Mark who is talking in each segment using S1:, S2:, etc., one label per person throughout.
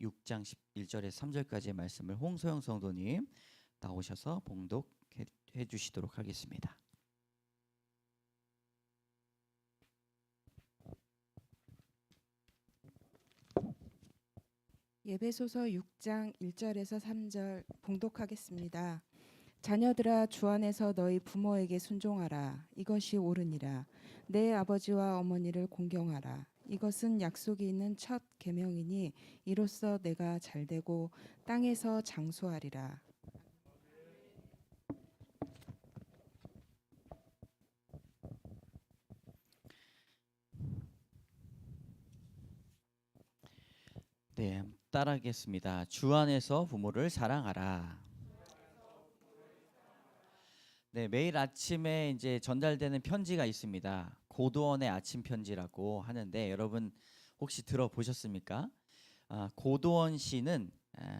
S1: 6장 1절에서 3절까지의 말씀을 홍소영 성도님 나오셔서 봉독해 주시도록 하겠습니다.
S2: 예배소서 6장 1절에서 3절 봉독하겠습니다. 자녀들아, 주 안에서 너희 부모에게 순종하라. 이것이 옳으니라. 내 아버지와 어머니를 공경하라. 이것은 약속이 있는 첫 계명이니 이로써 내가 잘되고 땅에서 장수하리라.
S1: 네, 따라하겠습니다. 주 안에서 부모를 사랑하라. 네, 매일 아침에 이제 전달되는 편지가 있습니다. 고도원의 아침 편지라고 하는데 여러분 혹시 들어보셨습니까? 고도원 씨는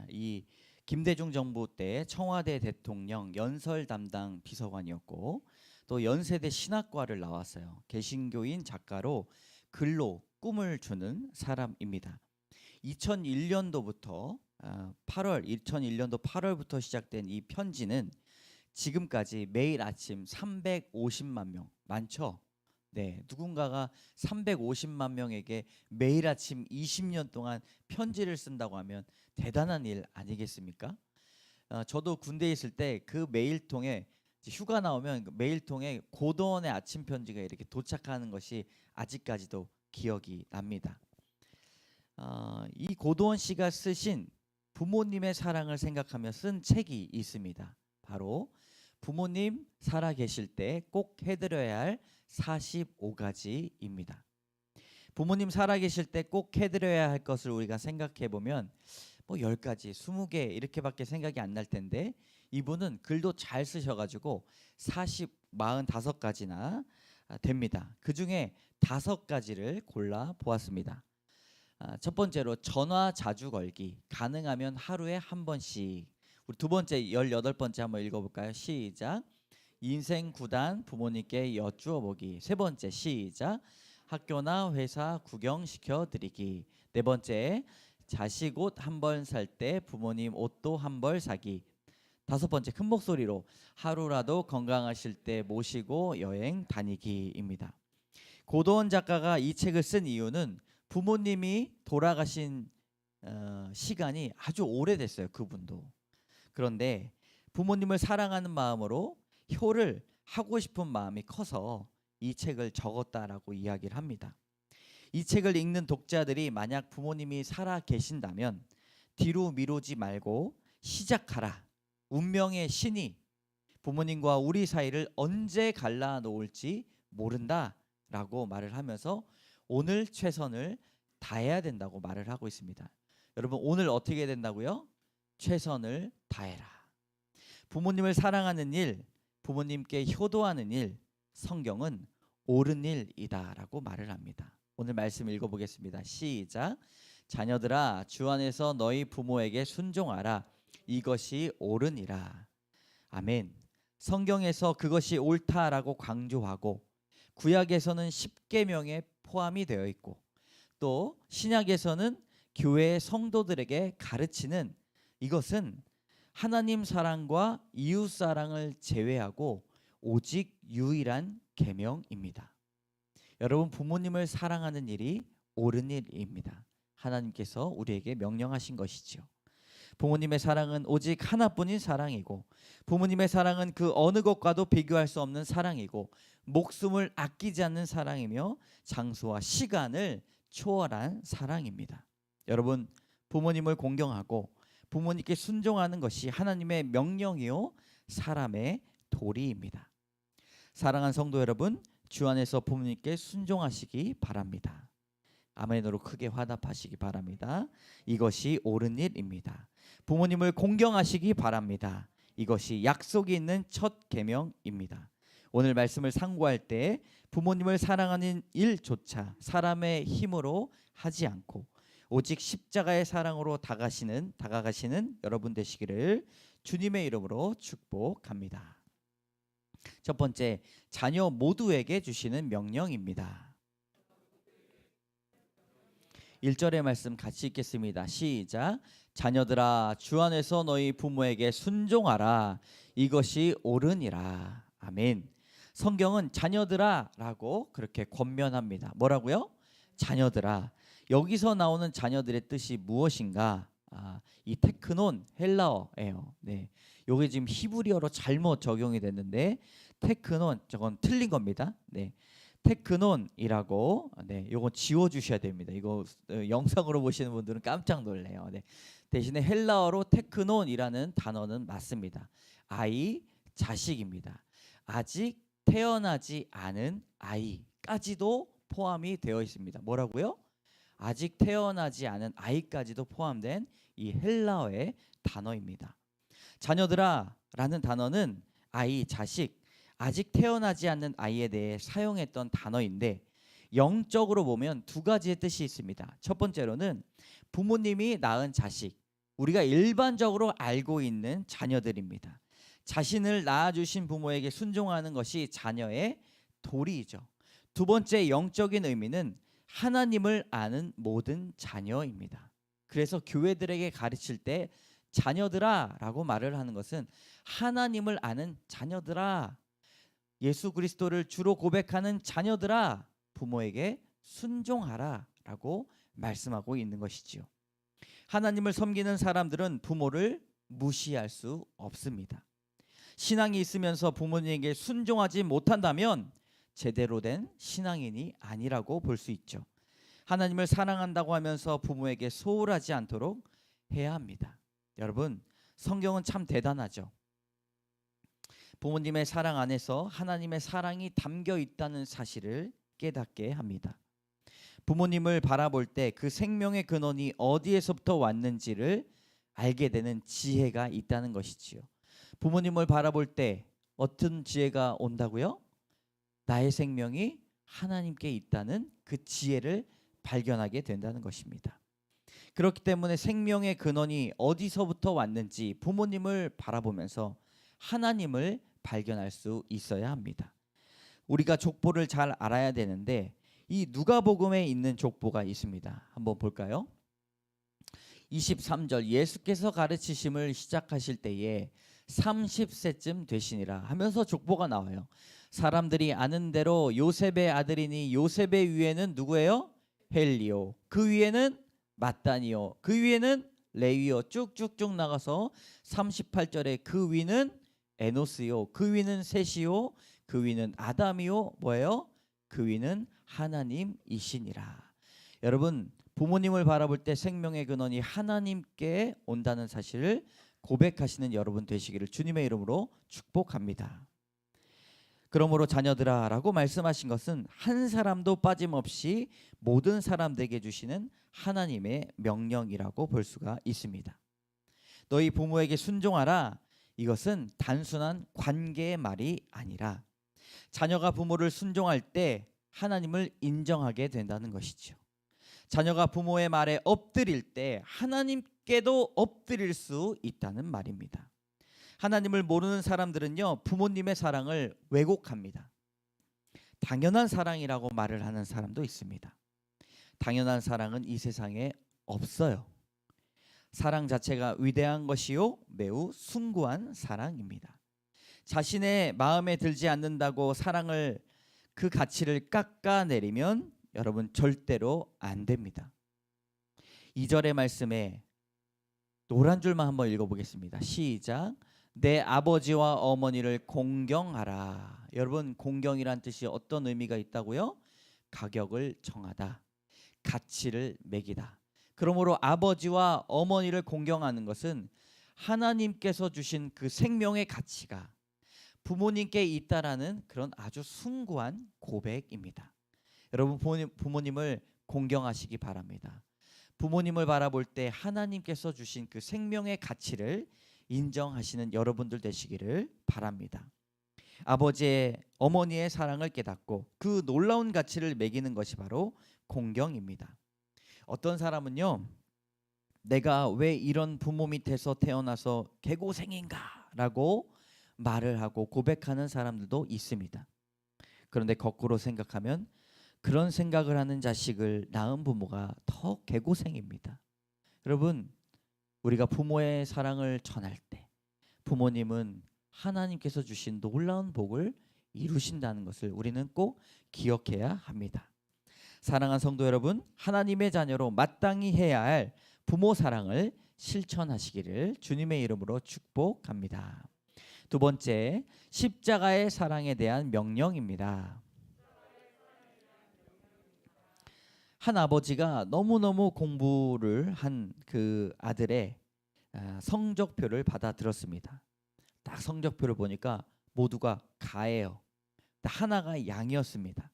S1: 이 김대중 정부 때 청와대 대통령 연설 담당 비서관이었고 또 연세대 신학과를 나왔어요. 개신교인 작가로 글로 꿈을 주는 사람입니다. 2001년도 8월부터 시작된 이 편지는 지금까지 매일 아침 350만 명, 많죠? 네, 누군가가 350만 명에게 매일 아침 20년 동안 편지를 쓴다고 하면 대단한 일 아니겠습니까? 저도 군대에 있을 때 그 메일통에 휴가 나오면 그 메일통에 고도원의 아침 편지가 이렇게 도착하는 것이 아직까지도 기억이 납니다. 이 고도원 씨가 쓰신 부모님의 사랑을 생각하며 쓴 책이 있습니다. 바로 부모님 살아 계실 때 꼭 해드려야 할 45가지입니다. 부모님 살아 계실 때 꼭 해드려야 할 것을 우리가 생각해 보면 뭐 10가지, 20개 이렇게밖에 생각이 안 날 텐데 이분은 글도 잘 쓰셔가지고 45가지나 됩니다. 그 중에 5가지를 골라 보았습니다. 첫 번째로 전화 자주 걸기, 가능하면 하루에 한 번씩. 우리 두 번째 18번째 한번 읽어볼까요? 시작. 인생 구단 부모님께 여쭈어 보기. 세 번째 시작. 학교나 회사 구경시켜 드리기. 네 번째 자식 옷 한 벌 살 때 부모님 옷도 한 벌 사기. 다섯 번째 큰 목소리로 하루라도 건강하실 때 모시고 여행 다니기입니다. 고도원 작가가 이 책을 쓴 이유는 부모님이 돌아가신 시간이 아주 오래됐어요. 그분도. 그런데 부모님을 사랑하는 마음으로 효를 하고 싶은 마음이 커서 이 책을 적었다라고 이야기를 합니다. 이 책을 읽는 독자들이 만약 부모님이 살아 계신다면 뒤로 미루지 말고 시작하라. 운명의 신이 부모님과 우리 사이를 언제 갈라놓을지 모른다라고 말을 하면서 오늘 최선을 다해야 된다고 말을 하고 있습니다. 여러분 오늘 어떻게 해야 된다고요? 최선을 다해라. 부모님을 사랑하는 일, 부모님께 효도하는 일, 성경은 옳은 일이다라고 말을 합니다. 오늘 말씀 읽어보겠습니다. 시작. 자녀들아, 주 안에서 너희 부모에게 순종하라. 이것이 옳으니라. 아멘. 성경에서 그것이 옳다라고 강조하고 구약에서는 10계명에 포함이 되어 있고 또 신약에서는 교회의 성도들에게 가르치는 이것은 하나님 사랑과 이웃 사랑을 제외하고 오직 유일한 계명입니다. 여러분 부모님을 사랑하는 일이 옳은 일입니다. 하나님께서 우리에게 명령하신 것이지요. 부모님의 사랑은 오직 하나뿐인 사랑이고 부모님의 사랑은 그 어느 것과도 비교할 수 없는 사랑이고 목숨을 아끼지 않는 사랑이며 장소와 시간을 초월한 사랑입니다. 여러분 부모님을 공경하고 부모님께 순종하는 것이 하나님의 명령이요 사람의 도리입니다. 사랑하는 성도 여러분, 주 안에서 부모님께 순종하시기 바랍니다. 아멘으로 크게 화답하시기 바랍니다. 이것이 옳은 일입니다. 부모님을 공경하시기 바랍니다. 이것이 약속이 있는 첫 계명입니다. 오늘 말씀을 상고할 때 부모님을 사랑하는 일조차 사람의 힘으로 하지 않고 오직 십자가의 사랑으로 다가가시는 여러분 되시기를 주님의 이름으로 축복합니다. 첫 번째, 자녀 모두에게 주시는 명령입니다. 1절의 말씀 같이 읽겠습니다. 시작. 자녀들아 주 안에서 너희 부모에게 순종하라. 이것이 옳으니라. 아멘. 성경은 자녀들아라고 그렇게 권면합니다. 뭐라고요? 자녀들아. 여기서 나오는 자녀들의 뜻이 무엇인가? 이 테크논 헬라어예요. 네. 요게 지금 히브리어로 잘못 적용이 됐는데 테크논 저건 틀린 겁니다. 네. 테크논이라고 요거 지워 주셔야 됩니다. 이거 영상으로 보시는 분들은 깜짝 놀래요. 네. 대신에 헬라어로 테크논이라는 단어는 맞습니다. 아이, 자식입니다. 아직 태어나지 않은 아이까지도 포함이 되어 있습니다. 뭐라고요? 아직 태어나지 않은 아이까지도 포함된 이 헬라어의 단어입니다. 자녀들아 라는 단어는 아이, 자식, 아직 태어나지 않는 아이에 대해 사용했던 단어인데 영적으로 보면 두 가지의 뜻이 있습니다. 첫 번째로는 부모님이 낳은 자식, 우리가 일반적으로 알고 있는 자녀들입니다. 자신을 낳아주신 부모에게 순종하는 것이 자녀의 도리이죠. 두 번째 영적인 의미는 하나님을 아는 모든 자녀입니다. 그래서 교회들에게 가르칠 때 자녀들아 라고 말을 하는 것은 하나님을 아는 자녀들아, 예수 그리스도를 주로 고백하는 자녀들아, 부모에게 순종하라 라고 말씀하고 있는 것이지요. 하나님을 섬기는 사람들은 부모를 무시할 수 없습니다. 신앙이 있으면서 부모님에게 순종하지 못한다면 제대로 된 신앙인이 아니라고 볼 수 있죠. 하나님을 사랑한다고 하면서 부모에게 소홀하지 않도록 해야 합니다. 여러분, 성경은 참 대단하죠. 부모님의 사랑 안에서 하나님의 사랑이 담겨 있다는 사실을 깨닫게 합니다. 부모님을 바라볼 때 그 생명의 근원이 어디에서부터 왔는지를 알게 되는 지혜가 있다는 것이지요. 부모님을 바라볼 때 어떤 지혜가 온다고요? 나의 생명이 하나님께 있다는 그 지혜를 발견하게 된다는 것입니다. 그렇기 때문에 생명의 근원이 어디서부터 왔는지 부모님을 바라보면서 하나님을 발견할 수 있어야 합니다. 우리가 족보를 잘 알아야 되는데 이 누가복음에 있는 족보가 있습니다. 한번 볼까요? 23절 예수께서 가르치심을 시작하실 때에 30세쯤 되시니라 하면서 족보가 나와요. 사람들이 아는 대로 요셉의 아들이니 요셉의 위에는 누구예요? 헬리오, 그 위에는 마따니오, 그 위에는 레위오, 쭉쭉쭉 나가서 38절에 그 위는 에노스요, 그 위는 셋이요, 그 위는 아담이요, 뭐예요? 그 위는 하나님이시니라. 여러분, 부모님을 바라볼 때 생명의 근원이 하나님께 온다는 사실을 고백하시는 여러분 되시기를 주님의 이름으로 축복합니다. 그러므로 자녀들아 라고 말씀하신 것은 한 사람도 빠짐없이 모든 사람들에게 주시는 하나님의 명령이라고 볼 수가 있습니다. 너희 부모에게 순종하라. 이것은 단순한 관계의 말이 아니라 자녀가 부모를 순종할 때 하나님을 인정하게 된다는 것이죠. 자녀가 부모의 말에 엎드릴 때 하나님께도 엎드릴 수 있다는 말입니다. 하나님을 모르는 사람들은요, 부모님의 사랑을 왜곡합니다. 당연한 사랑이라고 말을 하는 사람도 있습니다. 당연한 사랑은 이 세상에 없어요. 사랑 자체가 위대한 것이요, 매우 숭고한 사랑입니다. 자신의 마음에 들지 않는다고 사랑을 그 가치를 깎아내리면 여러분 절대로 안 됩니다. 2절의 말씀에 노란 줄만 한번 읽어보겠습니다. 시작. 내 아버지와 어머니를 공경하라. 여러분, 공경이란 뜻이 어떤 의미가 있다고요? 가격을 정하다, 가치를 매기다. 그러므로 아버지와 어머니를 공경하는 것은 하나님께서 주신 그 생명의 가치가 부모님께 있다라는 그런 아주 숭고한 고백입니다. 여러분, 부모님을 공경하시기 바랍니다. 부모님을 바라볼 때 하나님께서 주신 그 생명의 가치를 인정하시는 여러분들 되시기를 바랍니다. 아버지의, 어머니의 사랑을 깨닫고 그 놀라운 가치를 매기는 것이 바로 공경입니다. 어떤 사람은요, 내가 왜 이런 부모 밑에서 태어나서 개고생인가 라고 말을 하고 고백하는 사람들도 있습니다. 그런데 거꾸로 생각하면 그런 생각을 하는 자식을 낳은 부모가 더 개고생입니다. 여러분, 우리가 부모의 사랑을 전할 때 부모님은 하나님께서 주신 놀라운 복을 이루신다는 것을 우리는 꼭 기억해야 합니다. 사랑하는 성도 여러분, 하나님의 자녀로 마땅히 해야 할 부모 사랑을 실천하시기를 주님의 이름으로 축복합니다. 두 번째, 십자가의 사랑에 대한 명령입니다. 한 아버지가 너무너무 공부를 한 그 아들의 성적표를 받아 들었습니다. 딱 성적표를 보니까 모두가 가예요. 하나가 양이었습니다.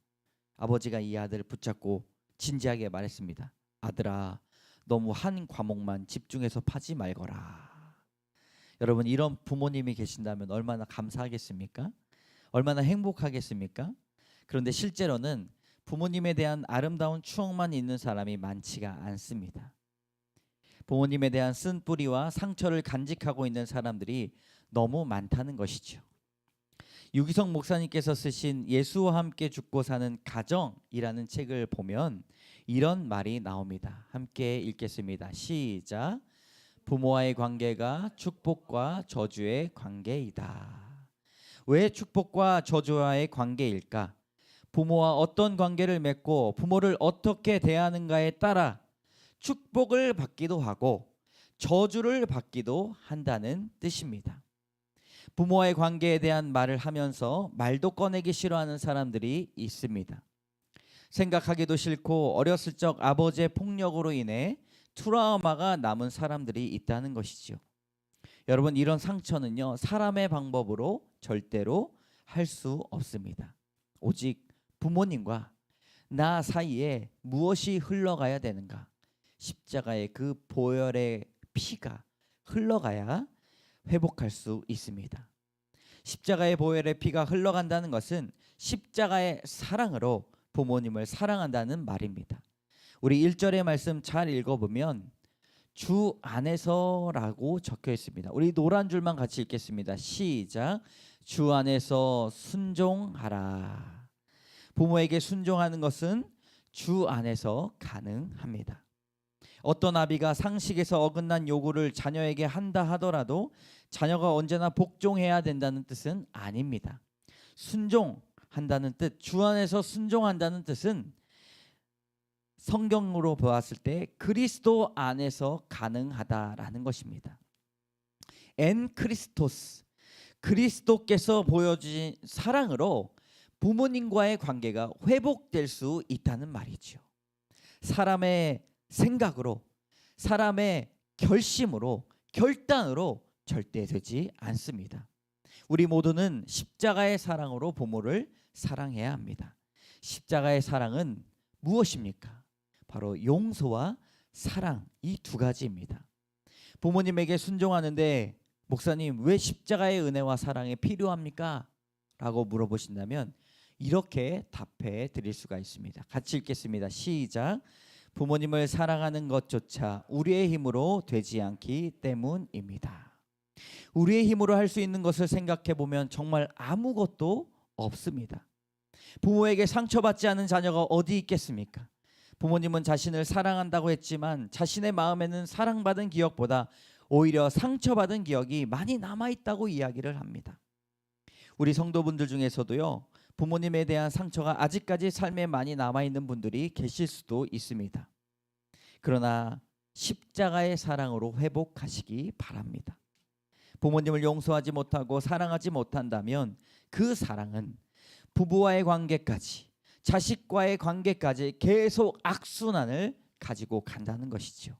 S1: 아버지가 이 아들을 붙잡고 진지하게 말했습니다. 아들아, 너무 한 과목만 집중해서 파지 말거라. 여러분, 이런 부모님이 계신다면 얼마나 감사하겠습니까? 얼마나 행복하겠습니까? 그런데 실제로는 부모님에 대한 아름다운 추억만 있는 사람이 많지가 않습니다. 부모님에 대한 쓴뿌리와 상처를 간직하고 있는 사람들이 너무 많다는 것이죠. 유기성 목사님께서 쓰신 예수와 함께 죽고 사는 가정이라는 책을 보면 이런 말이 나옵니다. 함께 읽겠습니다. 시작. 부모와의 관계가 축복과 저주의 관계이다. 왜 축복과 저주와의 관계일까? 부모와 어떤 관계를 맺고 부모를 어떻게 대하는가에 따라 축복을 받기도 하고 저주를 받기도 한다는 뜻입니다. 부모와의 관계에 대한 말을 하면서 말도 꺼내기 싫어하는 사람들이 있습니다. 생각하기도 싫고 어렸을 적 아버지의 폭력으로 인해 트라우마가 남은 사람들이 있다는 것이죠. 여러분, 이런 상처는요, 사람의 방법으로 절대로 할 수 없습니다. 오직 부모님과 나 사이에 무엇이 흘러가야 되는가? 십자가의 그 보혈의 피가 흘러가야 회복할 수 있습니다. 십자가의 보혈의 피가 흘러간다는 것은 십자가의 사랑으로 부모님을 사랑한다는 말입니다. 우리 1절의 말씀 잘 읽어보면 주 안에서라고 적혀 있습니다. 우리 노란 줄만 같이 읽겠습니다. 시작. 주 안에서 순종하라. 부모에게 순종하는 것은 주 안에서 가능합니다. 어떤 아비가 상식에서 어긋난 요구를 자녀에게 한다 하더라도 자녀가 언제나 복종해야 된다는 뜻은 아닙니다. 순종한다는 뜻, 주 안에서 순종한다는 뜻은 성경으로 보았을 때 그리스도 안에서 가능하다라는 것입니다. 엔 크리스토스, 그리스도께서 보여주신 사랑으로 부모님과의 관계가 회복될 수 있다는 말이죠. 사람의 생각으로, 사람의 결심으로, 결단으로 절대 되지 않습니다. 우리 모두는 십자가의 사랑으로 부모를 사랑해야 합니다. 십자가의 사랑은 무엇입니까? 바로 용서와 사랑, 이 두 가지입니다. 부모님에게 순종하는데 목사님, 왜 십자가의 은혜와 사랑이 필요합니까? 라고 물어보신다면 이렇게 답해 드릴 수가 있습니다. 같이 읽겠습니다. 시작. 부모님을 사랑하는 것조차 우리의 힘으로 되지 않기 때문입니다. 우리의 힘으로 할 수 있는 것을 생각해 보면 정말 아무것도 없습니다. 부모에게 상처받지 않은 자녀가 어디 있겠습니까? 부모님은 자신을 사랑한다고 했지만 자신의 마음에는 사랑받은 기억보다 오히려 상처받은 기억이 많이 남아있다고 이야기를 합니다. 우리 성도분들 중에서도요, 부모님에 대한 상처가 아직까지 삶에 많이 남아있는 분들이 계실 수도 있습니다. 그러나 십자가의 사랑으로 회복하시기 바랍니다. 부모님을 용서하지 못하고 사랑하지 못한다면 그 사랑은 부부와의 관계까지, 자식과의 관계까지 계속 악순환을 가지고 간다는 것이죠.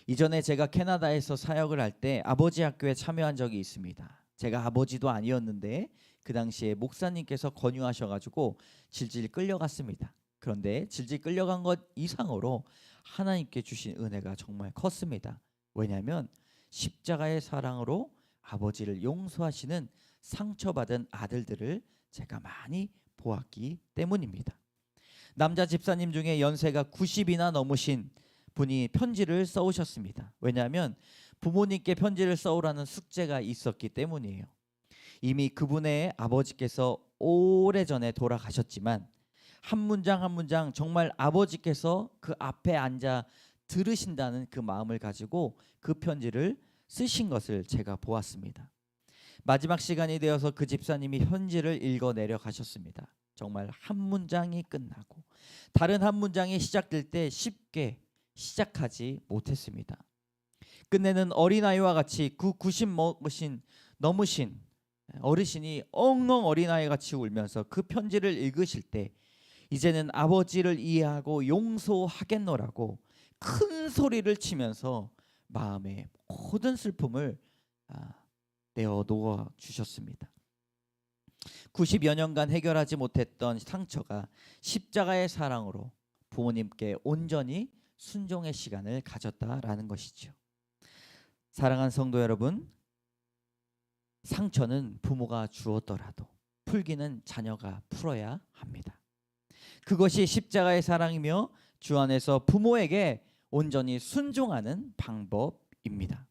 S1: 이전에 제가 캐나다에서 사역을 할 때 아버지 학교에 참여한 적이 있습니다. 제가 아버지도 아니었는데 그 당시에 목사님께서 권유하셔가지고 질질 끌려갔습니다. 그런데 질질 끌려간 것 이상으로 하나님께 주신 은혜가 정말 컸습니다. 왜냐하면 십자가의 사랑으로 아버지를 용서하시는 상처받은 아들들을 제가 많이 보았기 때문입니다. 남자 집사님 중에 연세가 90이나 넘으신 분이 편지를 써오셨습니다. 왜냐하면 부모님께 편지를 써오라는 숙제가 있었기 때문이에요. 이미 그분의 아버지께서 오래전에 돌아가셨지만 한 문장 한 문장 정말 아버지께서 그 앞에 앉아 들으신다는 그 마음을 가지고 그 편지를 쓰신 것을 제가 보았습니다. 마지막 시간이 되어서 그 집사님이 편지를 읽어 내려가셨습니다. 정말 한 문장이 끝나고 다른 한 문장이 시작될 때 쉽게 시작하지 못했습니다. 끝내는 어린아이와 같이 그 90 넘으신 어르신이 엉엉 어린아이 같이 울면서 그 편지를 읽으실 때 이제는 아버지를 이해하고 용서하겠노라고 큰 소리를 치면서 마음의 모든 슬픔을 내어 놓아 주셨습니다. 90여 년간 해결하지 못했던 상처가 십자가의 사랑으로 부모님께 온전히 순종의 시간을 가졌다라는 것이죠. 사랑하는 성도 여러분, 상처는 부모가 주었더라도 풀기는 자녀가 풀어야 합니다. 그것이 십자가의 사랑이며 주 안에서 부모에게 온전히 순종하는 방법입니다.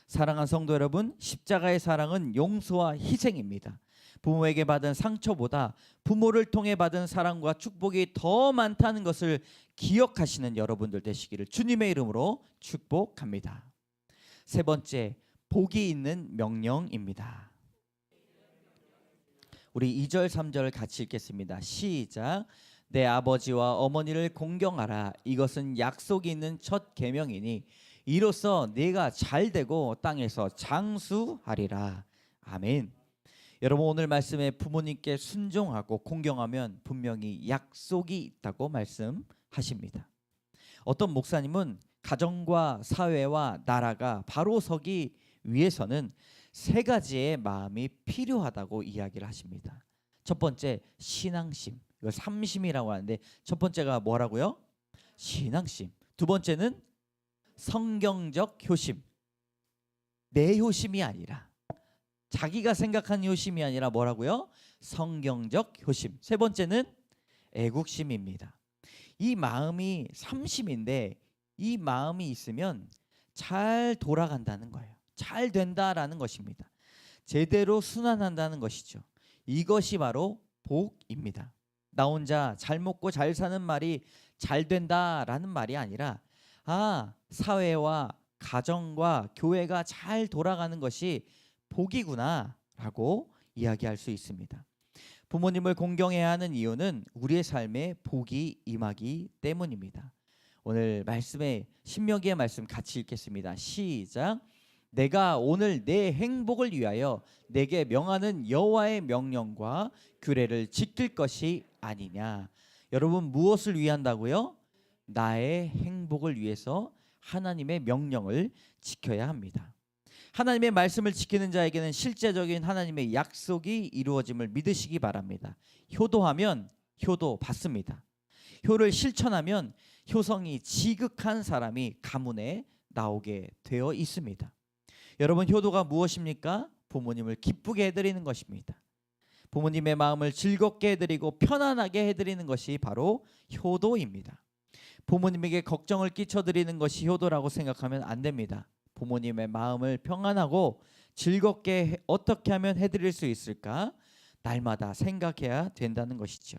S1: 사랑하는 성도 여러분, 십자가의 사랑은 용서와 희생입니다. 부모에게 받은 상처보다 부모를 통해 받은 사랑과 축복이 더 많다는 것을 기억하시는 여러분들 되시기를 주님의 이름으로 축복합니다. 세 번째, 복이 있는 명령입니다. 우리 2절 3절 같이 읽겠습니다. 시작. 내 아버지와 어머니를 공경하라. 이것은 약속이 있는 첫 계명이니 이로써 네가 잘되고 땅에서 장수하리라. 아멘. 여러분, 오늘 말씀에 부모님께 순종하고 공경하면 분명히 약속이 있다고 말씀하십니다. 어떤 목사님은 가정과 사회와 나라가 바로 서기 위해서는 세 가지의 마음이 필요하다고 이야기를 하십니다. 첫 번째, 신앙심. 이걸 삼심이라고 하는데 첫 번째가 뭐라고요? 신앙심. 두 번째는 성경적 효심. 내 효심이 아니라, 자기가 생각한 효심이 아니라 뭐라고요? 성경적 효심. 세 번째는 애국심입니다. 이 마음이 삼심인데 이 마음이 있으면 잘 돌아간다는 거예요. 잘 된다라는 것입니다. 제대로 순환한다는 것이죠. 이것이 바로 복입니다. 나 혼자 잘 먹고 잘 사는 말이 잘 된다라는 말이 아니라 사회와 가정과 교회가 잘 돌아가는 것이 복이구나라고 이야기할 수 있습니다. 부모님을 공경해야 하는 이유는 우리의 삶에 복이 임하기 때문입니다. 오늘 말씀에 신명기의 말씀 같이 읽겠습니다. 시작. 내가 오늘 내 행복을 위하여 내게 명하는 여호와의 명령과 규례를 지킬 것이 아니냐. 여러분, 무엇을 위한다고요? 나의 행복을 위해서 하나님의 명령을 지켜야 합니다. 하나님의 말씀을 지키는 자에게는 실제적인 하나님의 약속이 이루어짐을 믿으시기 바랍니다. 효도하면 효도 받습니다. 효를 실천하면 효성이 지극한 사람이 가문에 나오게 되어 있습니다. 여러분, 효도가 무엇입니까? 부모님을 기쁘게 해드리는 것입니다. 부모님의 마음을 즐겁게 해드리고 편안하게 해드리는 것이 바로 효도입니다. 부모님에게 걱정을 끼쳐드리는 것이 효도라고 생각하면 안 됩니다. 부모님의 마음을 평안하고 즐겁게 어떻게 하면 해드릴 수 있을까? 날마다 생각해야 된다는 것이죠.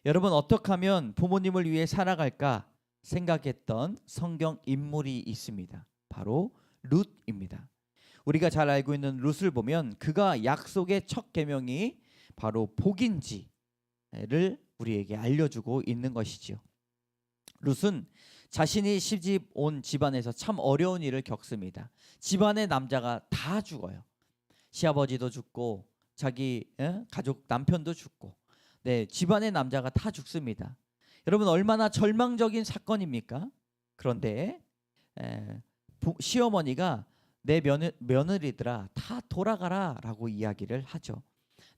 S1: 여러분, 어떻게 하면 부모님을 위해 살아갈까 생각했던 성경 인물이 있습니다. 바로 룻입니다. 우리가 잘 알고 있는 룻을 보면 그가 약속의 첫 계명이 바로 복인지를 우리에게 알려주고 있는 것이지요. 룻은 자신이 시집 온 집안에서 참 어려운 일을 겪습니다. 집안의 남자가 다 죽어요. 시아버지도 죽고 자기 가족 남편도 죽고, 집안의 남자가 다 죽습니다. 여러분, 얼마나 절망적인 사건입니까? 그런데 시어머니가 내 며느리들아 다 돌아가라 라고 이야기를 하죠.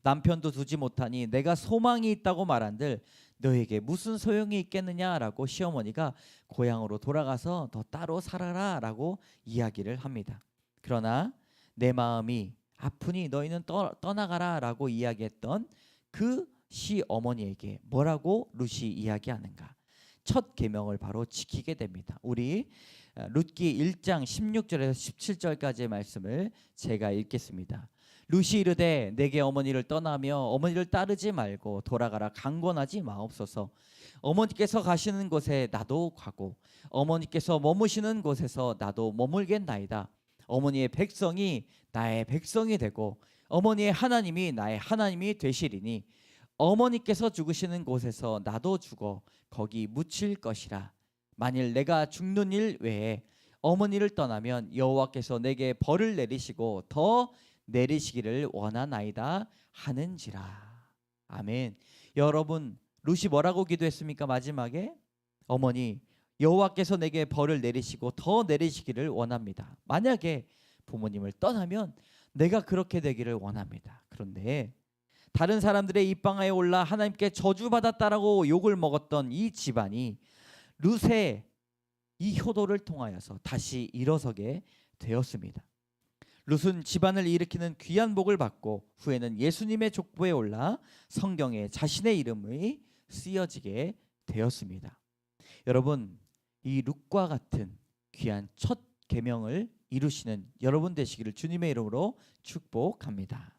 S1: 남편도 두지 못하니 내가 소망이 있다고 말한들 너에게 무슨 소용이 있겠느냐라고 시어머니가 고향으로 돌아가서 너 따로 살아라 라고 이야기를 합니다. 그러나 내 마음이 아프니 너희는 떠나가라 라고 이야기했던 그 시어머니에게 뭐라고 룻이 이야기하는가? 첫 계명을 바로 지키게 됩니다. 우리 룻기 1장 16절에서 17절까지의 말씀을 제가 읽겠습니다. 룻이 이르되 내게 어머니를 떠나며 어머니를 따르지 말고 돌아가라 강권하지 마옵소서. 어머니께서 가시는 곳에 나도 가고 어머니께서 머무시는 곳에서 나도 머물겠나이다. 어머니의 백성이 나의 백성이 되고 어머니의 하나님이 나의 하나님이 되시리니 어머니께서 죽으시는 곳에서 나도 죽어 거기 묻힐 것이라. 만일 내가 죽는 일 외에 어머니를 떠나면 여호와께서 내게 벌을 내리시고 더 내리시기를 원하나이다 하는지라. 아멘. 여러분, 룻이 뭐라고 기도했습니까? 마지막에 어머니, 여호와께서 내게 벌을 내리시고 더 내리시기를 원합니다. 만약에 부모님을 떠나면 내가 그렇게 되기를 원합니다. 그런데 다른 사람들의 입방아에 올라 하나님께 저주받았다라고 욕을 먹었던 이 집안이 룻의 이 효도를 통하여서 다시 일어서게 되었습니다. 룻은 집안을 일으키는 귀한 복을 받고 후에는 예수님의 족보에 올라 성경에 자신의 이름이 쓰여지게 되었습니다. 여러분, 이 룻과 같은 귀한 첫 계명을 이루시는 여러분 되시기를 주님의 이름으로 축복합니다.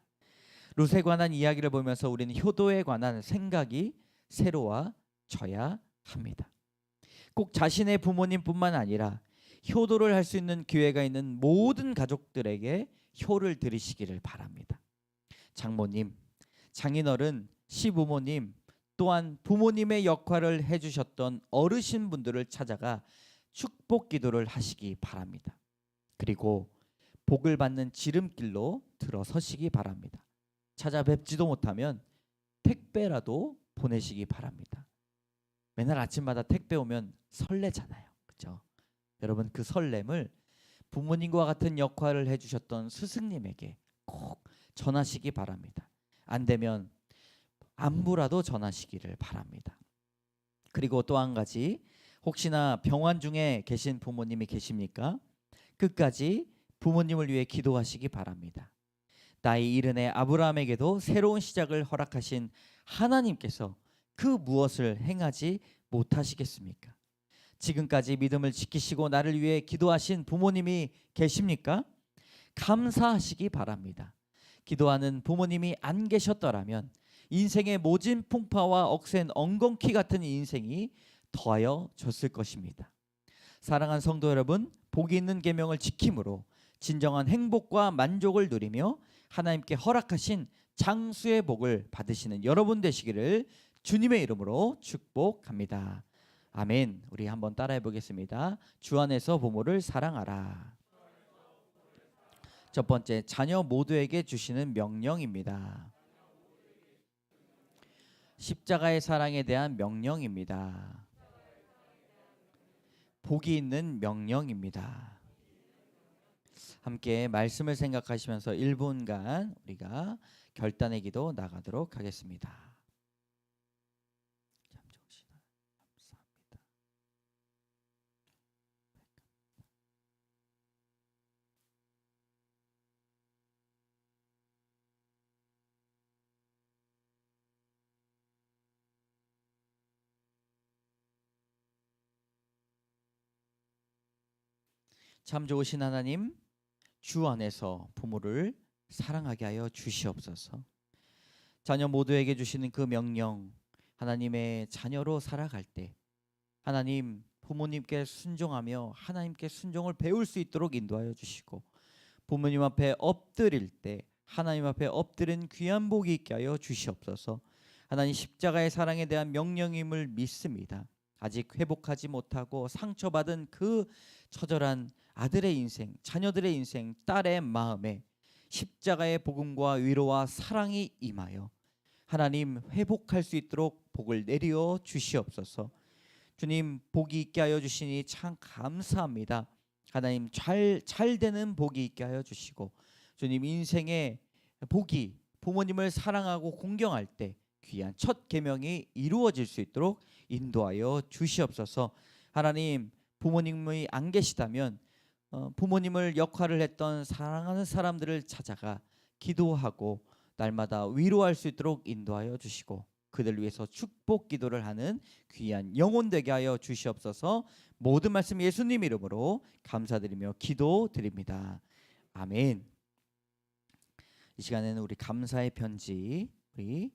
S1: 룻에 관한 이야기를 보면서 우리는 효도에 관한 생각이 새로워져야 합니다. 꼭 자신의 부모님뿐만 아니라 효도를 할 수 있는 기회가 있는 모든 가족들에게 효를 들으시기를 바랍니다. 장모님, 장인어른, 시부모님, 또한 부모님의 역할을 해주셨던 어르신분들을 찾아가 축복 기도를 하시기 바랍니다. 그리고 복을 받는 지름길로 들어서시기 바랍니다. 찾아뵙지도 못하면 택배라도 보내시기 바랍니다. 맨날 아침마다 택배 오면 설레잖아요. 그렇죠? 여러분, 그 설렘을 부모님과 같은 역할을 해주셨던 스승님에게 꼭 전하시기 바랍니다. 안 되면 안부라도 전하시기를 바랍니다. 그리고 또 한 가지, 혹시나 병환 중에 계신 부모님이 계십니까? 끝까지 부모님을 위해 기도하시기 바랍니다. 나이 이른의 아브라함에게도 새로운 시작을 허락하신 하나님께서 그 무엇을 행하지 못하시겠습니까? 지금까지 믿음을 지키시고 나를 위해 기도하신 부모님이 계십니까? 감사하시기 바랍니다. 기도하는 부모님이 안 계셨더라면 인생의 모진 풍파와 억센 엉겅퀴 같은 인생이 더하여졌을 것입니다. 사랑하는 성도 여러분, 복이 있는 계명을 지킴으로 진정한 행복과 만족을 누리며 하나님께 허락하신 장수의 복을 받으시는 여러분 되시기를 주님의 이름으로 축복합니다. 아멘. 우리 한번 따라해 보겠습니다. 주 안에서 부모를 사랑하라. 첫 번째, 자녀 모두에게 주시는 명령입니다. 십자가의 사랑에 대한 명령입니다. 복이 있는 명령입니다. 함께 말씀을 생각하시면서 1분간 우리가 결단의 기도 나가도록 하겠습니다. 감사합니다. 참 좋으신 하나님, 주 안에서 부모를 사랑하게 하여 주시옵소서. 자녀 모두에게 주시는 그 명령, 하나님의 자녀로 살아갈 때 하나님 부모님께 순종하며 하나님께 순종을 배울 수 있도록 인도하여 주시고, 부모님 앞에 엎드릴 때 하나님 앞에 엎드린 귀한 복이 있게 하여 주시옵소서. 하나님, 십자가의 사랑에 대한 명령임을 믿습니다. 아직 회복하지 못하고 상처받은 그 처절한 아들의 인생, 자녀들의 인생, 딸의 마음에 십자가의 복음과 위로와 사랑이 임하여 하나님 회복할 수 있도록 복을 내려 주시옵소서. 주님, 복이 있게 하여 주시니 참 감사합니다. 하나님, 잘 되는 복이 있게 하여 주시고, 주님 인생의 복이 부모님을 사랑하고 공경할 때 귀한 첫 계명이 이루어질 수 있도록 인도하여 주시옵소서. 하나님, 부모님이 안 계시다면 부모님을 역할을 했던 사랑하는 사람들을 찾아가 기도하고 날마다 위로할 수 있도록 인도하여 주시고, 그들 위해서 축복 기도를 하는 귀한 영혼 되게 하여 주시옵소서. 모든 말씀 예수님 이름으로 감사드리며 기도드립니다. 아멘. 이 시간에는 우리 감사의 편지 우리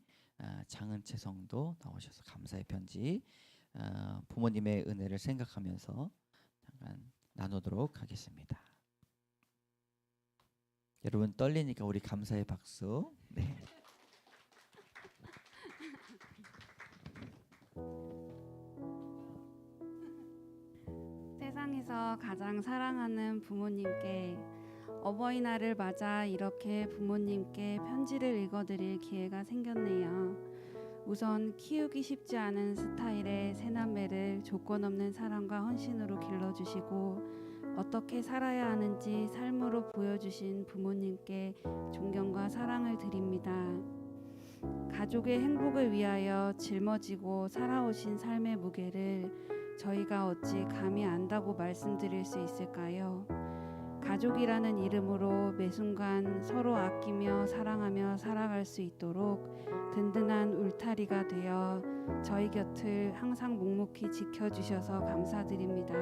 S1: 장은채 성도 나오셔서 감사의 편지 부모님의 은혜를 생각하면서 잠깐 나누도록 하겠습니다. 여러분 떨리니까 우리 감사의 박수. 네.
S3: 세상에서 가장 사랑하는 부모님께 어버이날을 맞아 이렇게 부모님께 편지를 읽어드릴 기회가 생겼네요. 우선 키우기 쉽지 않은 스타일의 새남매를 조건 없는 사랑과 헌신으로 길러주시고 어떻게 살아야 하는지 삶으로 보여주신 부모님께 존경과 사랑을 드립니다. 가족의 행복을 위하여 짊어지고 살아오신 삶의 무게를 저희가 어찌 감히 안다고 말씀드릴 수 있을까요? 가족이라는 이름으로 매 순간 서로 아끼며 사랑하며 살아갈 수 있도록 든든한 울타리가 되어 저희 곁을 항상 묵묵히 지켜주셔서 감사드립니다.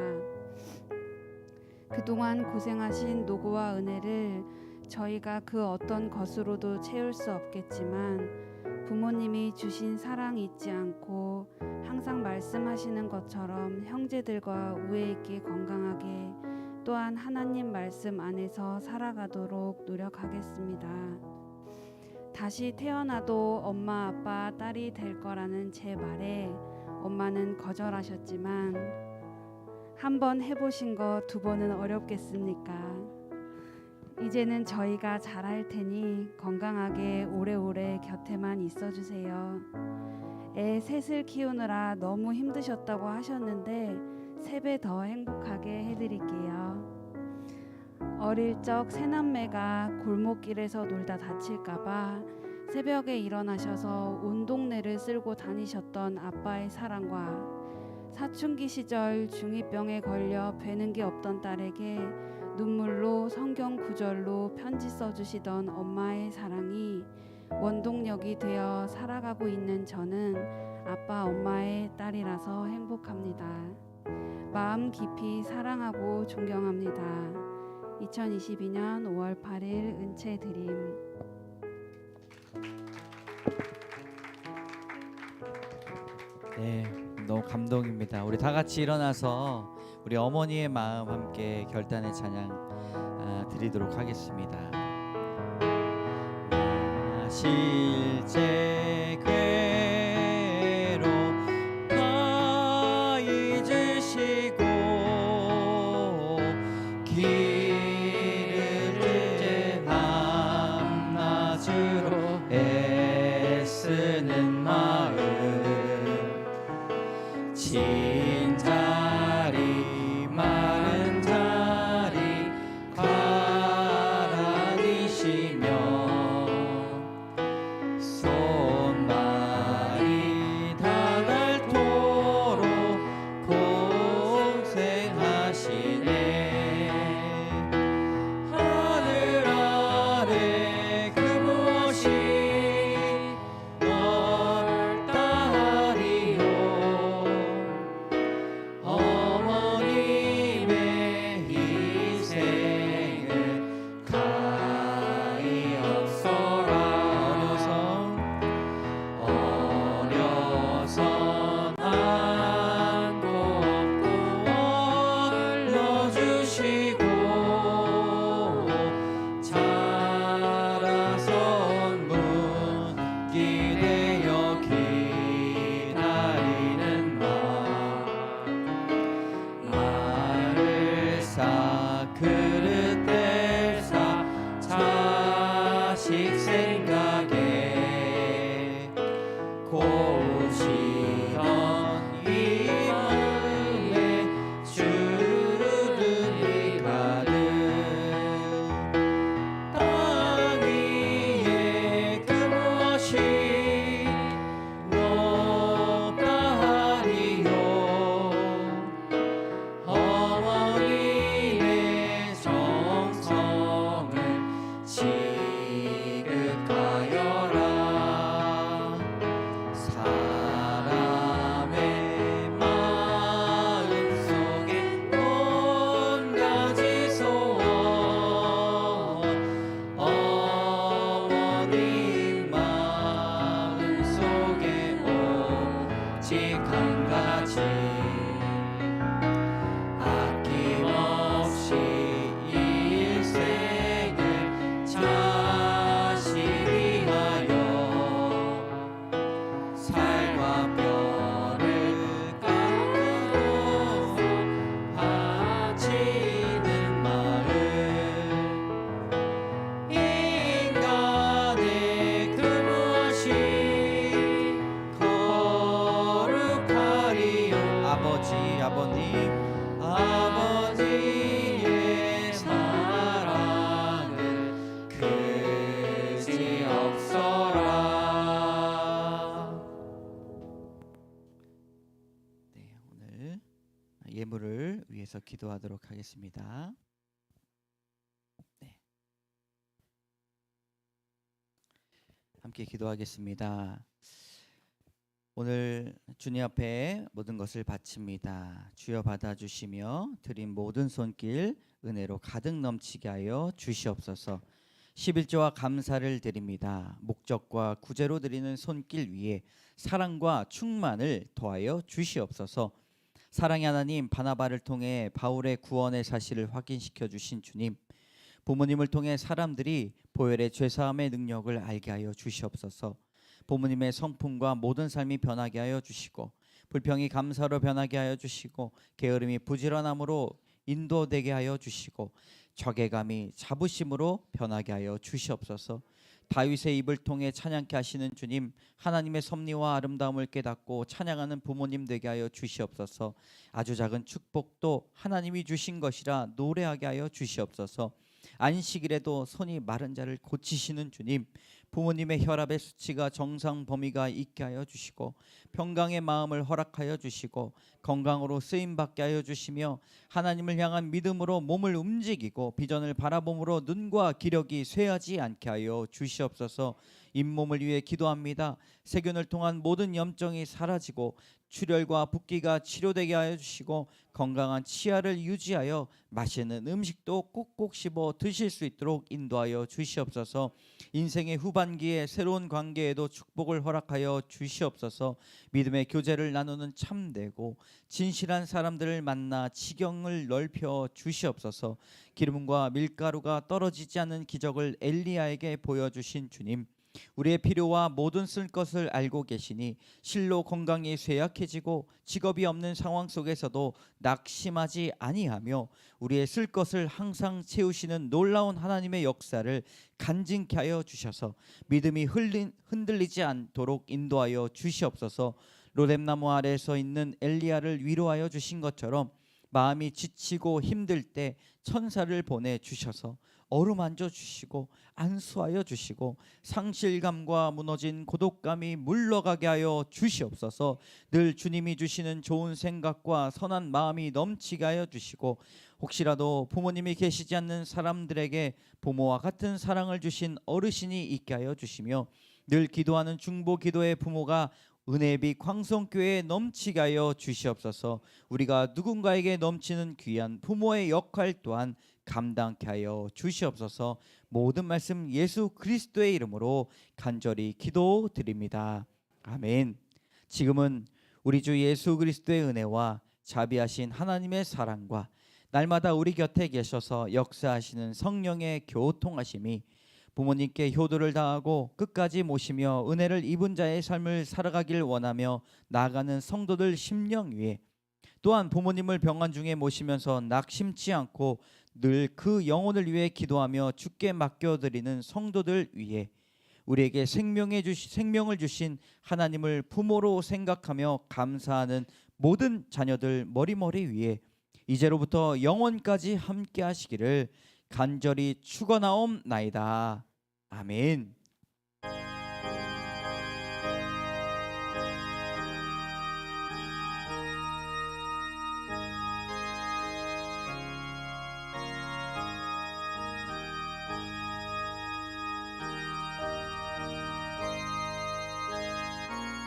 S3: 그동안 고생하신 노고와 은혜를 저희가 그 어떤 것으로도 채울 수 없겠지만 부모님이 주신 사랑이 잊지 않고 항상 말씀하시는 것처럼 형제들과 우애 있게 건강하게 또한 하나님 말씀 안에서 살아가도록 노력하겠습니다. 다시 태어나도 엄마 아빠 딸이 될 거라는 제 말에 엄마는 거절하셨지만 한번 해보신 거 두 번은 어렵겠습니까? 이제는 저희가 잘할 테니 건강하게 오래오래 곁에만 있어주세요. 애 셋을 키우느라 너무 힘드셨다고 하셨는데 3배 더 행복하게 해드릴게요. 어릴 적 새남매가 골목길에서 놀다 다칠까봐 새벽에 일어나셔서 온 동네를 쓸고 다니셨던 아빠의 사랑과 사춘기 시절 중2병에 걸려 되는 게 없던 딸에게 눈물로 성경 구절로 편지 써주시던 엄마의 사랑이 원동력이 되어 살아가고 있는 저는 아빠 엄마의 딸이라서 행복합니다. 마음 깊이 사랑하고 존경합니다. 2022년 5월 8일 은채 드림.
S1: 네, 너무 감동입니다. 우리 다 같이 일어나서 우리 어머니의 마음 함께 결단의 찬양 드리도록 하겠습니다. 실제 괴로 다 잊으시고 길을 밤낮으로 애쓰는 마음 진자리 마른 자리 가라니시며 손만 기도하도록 하겠습니다. 네. 함께 기도하겠습니다. 오늘 주님 앞에 모든 것을 바칩니다. 주여 받아주시며 드린 모든 손길 은혜로 가득 넘치게 하여 주시옵소서. 11조와 감사를 드립니다. 목적과 구제로 드리는 손길 위에 사랑과 충만을 더하여 주시옵소서. 사랑의 하나님, 바나바를 통해 바울의 구원의 사실을 확인시켜 주신 주님, 부모님을 통해 사람들이 보혈의 죄사함의 능력을 알게 하여 주시옵소서. 부모님의 성품과 모든 삶이 변하게 하여 주시고, 불평이 감사로 변하게 하여 주시고, 게으름이 부지런함으로 인도되게 하여 주시고, 적개감이 자부심으로 변하게 하여 주시옵소서. 다윗의 입을 통해 찬양케 하시는 주님, 하나님의 섭리와 아름다움을 깨닫고 찬양하는 부모님 되게 하여 주시옵소서. 아주 작은 축복도 하나님이 주신 것이라 노래하게 하여 주시옵소서. 안식일에도 손이 마른 자를 고치시는 주님, 부모님의 혈압의 수치가 정상 범위가 있게 하여 주시고, 평강의 마음을 허락하여 주시고, 건강으로 쓰임 받게 하여 주시며, 하나님을 향한 믿음으로 몸을 움직이고 비전을 바라봄으로 눈과 기력이 쇠하지 않게 하여 주시옵소서. 잇몸을 위해 기도합니다. 세균을 통한 모든 염증이 사라지고 출혈과 붓기가 치료되게 하여 주시고, 건강한 치아를 유지하여 맛있는 음식도 꼭꼭 씹어 드실 수 있도록 인도하여 주시옵소서. 인생의 후반기에 새로운 관계에도 축복을 허락하여 주시옵소서. 믿음의 교제를 나누는 참되고 진실한 사람들을 만나 지경을 넓혀 주시옵소서. 기름과 밀가루가 떨어지지 않는 기적을 엘리야에게 보여주신 주님, 우리의 필요와 모든 쓸 것을 알고 계시니 실로 건강이 쇠약해지고 직업이 없는 상황 속에서도 낙심하지 아니하며 우리의 쓸 것을 항상 채우시는 놀라운 하나님의 역사를 간증케 하여 주셔서 믿음이 흔들리지 않도록 인도하여 주시옵소서. 로뎀나무 아래에 서 있는 엘리야를 위로하여 주신 것처럼 마음이 지치고 힘들 때 천사를 보내 주셔서 어루만져 주시고 안수하여 주시고 상실감과 무너진 고독감이 물러가게 하여 주시옵소서. 늘 주님이 주시는 좋은 생각과 선한 마음이 넘치게 하여 주시고, 혹시라도 부모님이 계시지 않는 사람들에게 부모와 같은 사랑을 주신 어르신이 있게 하여 주시며, 늘 기도하는 중보 기도의 부모가 은혜비 광성교회에 넘치게 하여 주시옵소서. 우리가 누군가에게 넘치는 귀한 부모의 역할 또한 감당케 하여 주시옵소서. 모든 말씀 예수 그리스도의 이름으로 간절히 기도드립니다. 아멘. 지금은 우리 주 예수 그리스도의 은혜와 자비하신 하나님의 사랑과 날마다 우리 곁에 계셔서 역사하시는 성령의 교통하심이 부모님께 효도를 다하고 끝까지 모시며 은혜를 입은 자의 삶을 살아가길 원하며 나아가는 성도들 심령 위에, 또한 부모님을 병환 중에 모시면서 낙심치 않고 늘 그 영혼을 위해 기도하며 주께 맡겨드리는 성도들 위에, 우리에게 생명을 주신 하나님을 부모로 생각하며 감사하는 모든 자녀들 머리머리 위에 이제로부터 영원까지 함께 하시기를 간절히 축원하옵나이다. 아멘.